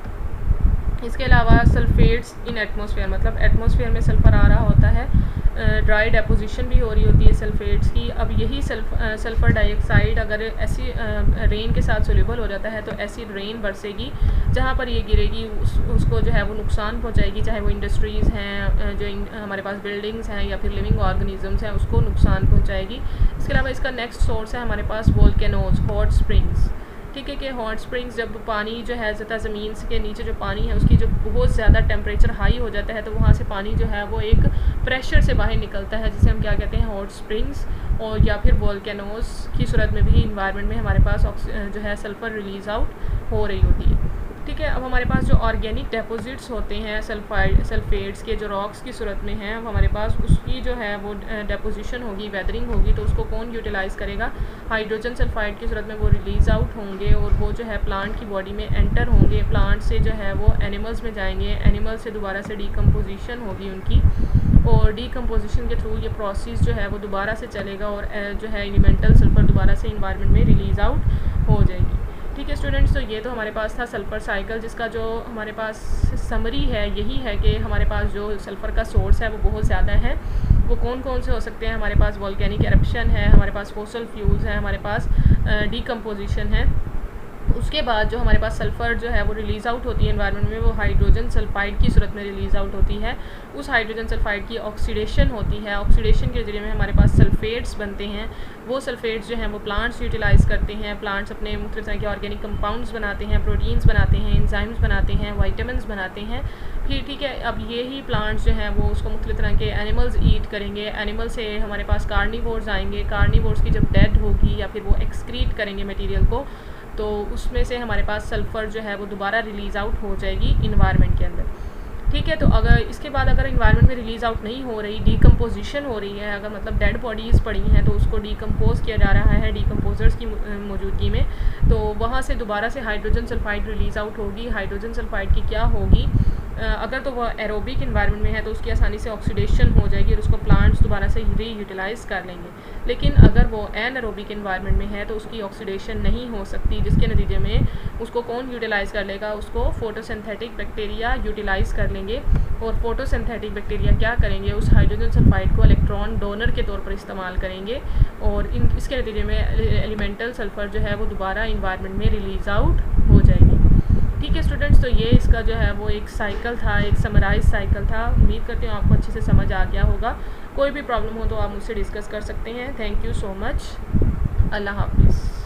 इसके अलावा सल्फेट्स इन एटमॉस्फेयर, मतलब एटमॉस्फेयर में सल्फ़र आ रहा होता है ड्राई डेपोजिशन भी हो रही होती है सल्फेट्स की। अब यही सल्फ़र डाइऑक्साइड अगर ऐसी रेन के साथ सोल्यूबल हो जाता है तो एसिड रेन बरसेगी, जहाँ पर ये गिरेगी उसको जो है वो नुकसान पहुँचाएगी, चाहे वो इंडस्ट्रीज़ हैं, जो हमारे पास बिल्डिंग्स हैं या फिर लिविंग ऑर्गेनिजम्स हैं, उसको नुकसान पहुँचाएगी। इसके अलावा इसका नेक्स्ट सोर्स है हमारे पास वोल्केनोज, हॉट स्प्रिंग्स। ठीक है कि हॉट स्प्रिंग्स जब पानी जो है ज़्यादा ज़मीन के नीचे जो पानी है उसकी जो बहुत ज़्यादा टेम्परेचर हाई हो जाता है तो वहाँ से पानी जो है वो एक प्रेशर से बाहर निकलता है, जिसे हम क्या कहते हैं, हॉट स्प्रिंग्स। और या फिर वोल्केनोज की सूरत में भी इन्वायरमेंट में हमारे पास जो है सल्फ़र रिलीज़ आउट हो रही होती है। ठीक है, अब हमारे पास जो ऑर्गेनिक डिपॉजिट्स होते हैं सल्फेट्स के, जो रॉक्स की सूरत में हैं, अब हमारे पास उसकी जो है वो डिपोजिशन होगी, वेदरिंग होगी, तो उसको कौन यूटिलाइज़ करेगा? हाइड्रोजन सल्फाइड की सूरत में वो रिलीज़ आउट होंगे और वो जो है प्लांट की बॉडी में एंटर होंगे, प्लांट से जो है वो एनिमल्स में जाएंगे, एनिमल्स से दोबारा से डिकम्पोजिशन होगी उनकी, और डिकम्पोजिशन के थ्रू ये प्रोसेस जो है वो दोबारा से चलेगा और जो है एलिमेंटल सल्फ़र दोबारा से इन्वायरमेंट में रिलीज़ आउट हो जाएगी। ठीक है स्टूडेंट्स, तो ये तो हमारे पास था सल्फ़र साइकिल, जिसका जो हमारे पास समरी है यही है कि हमारे पास जो सल्फ़र का सोर्स है वो बहुत ज़्यादा है। वो कौन कौन से हो सकते हैं? हमारे पास वोल्केनिक एरप्शन है, हमारे पास फोसल फ्यूल्स हैं, हमारे पास डिकम्पोजिशन है। उसके बाद जो हमारे पास सल्फ़र जो है वो रिलीज़ आउट होती है एनवायरनमेंट में, वो हाइड्रोजन सल्फाइड की सूरत में रिलीज़ आउट होती है। उस हाइड्रोजन सल्फाइड की ऑक्सीडेशन होती है, ऑक्सीडेशन के ज़रिए में हमारे पास सल्फ़ेट्स बनते हैं। वो सल्फ़ेट्स जो हैं वो प्लांट्स यूटिलाइज़ करते हैं, प्लांट्स अपने मुख्तलिफ़ तरह के ऑर्गेनिक कंपाउंड्स बनाते हैं, प्रोटीन्स बनाते हैं, एंजाइम्स बनाते हैं, वाइटामिन्स बनाते हैं। फिर ठीक है, अब यही प्लांट्स जो हैं वो उसको मुख्तलिफ़ तरह के एनिमल्स ईट करेंगे, एनिमल से हमारे पास कार्निवोर्स आएंगे, कार्निवोर्स की जब डेथ होगी या फिर वो एक्सक्रीट करेंगे मटीरियल को, तो उसमें से हमारे पास सल्फ़र जो है वो दोबारा रिलीज़ आउट हो जाएगी इन्वायरमेंट के अंदर। ठीक है, तो अगर इसके बाद अगर इन्वायरमेंट में रिलीज़ आउट नहीं हो रही, डिकम्पोजिशन हो रही है, अगर मतलब डेड बॉडीज़ पड़ी हैं तो उसको डिकम्पोज किया जा रहा है डिकम्पोजर्स की मौजूदगी में, तो वहाँ से दोबारा से हाइड्रोजन सल्फाइड रिलीज़ आउट होगी। हाइड्रोजन सल्फाइड की क्या होगी? अगर तो वह एरोबिक इन्वायरमेंट में है तो उसकी आसानी से ऑक्सीडेशन हो जाएगी और उसको प्लांट्स दोबारा से रीयूटिलाइज़ कर लेंगे। लेकिन अगर वो एनएरोबिक इन्वायरमेंट में है तो उसकी ऑक्सीडेशन नहीं हो सकती, जिसके नतीजे में उसको कौन यूटिलाइज़ कर लेगा? उसको फोटोसिंथेटिक बैक्टीरिया यूटिलाइज़ कर लेंगे। और फोटोसिंथेटिक बैक्टीरिया क्या करेंगे? उस हाइड्रोजन सल्फाइड को इलेक्ट्रॉन डोनर के तौर पर इस्तेमाल करेंगे और इसके नतीजे में एलिमेंटल सल्फ़र जो है वो दोबारा इन्वायरमेंट में रिलीज़ आउट हो जाएगी। ठीक है स्टूडेंट्स, तो ये इसका जो है वो एक साइकिल था, एक समराइज साइकिल था। उम्मीद करती हूँ आपको अच्छे से समझ आ गया होगा। कोई भी प्रॉब्लम हो तो आप मुझसे डिस्कस कर सकते हैं। Thank you so much. अल्लाह हाफिज़।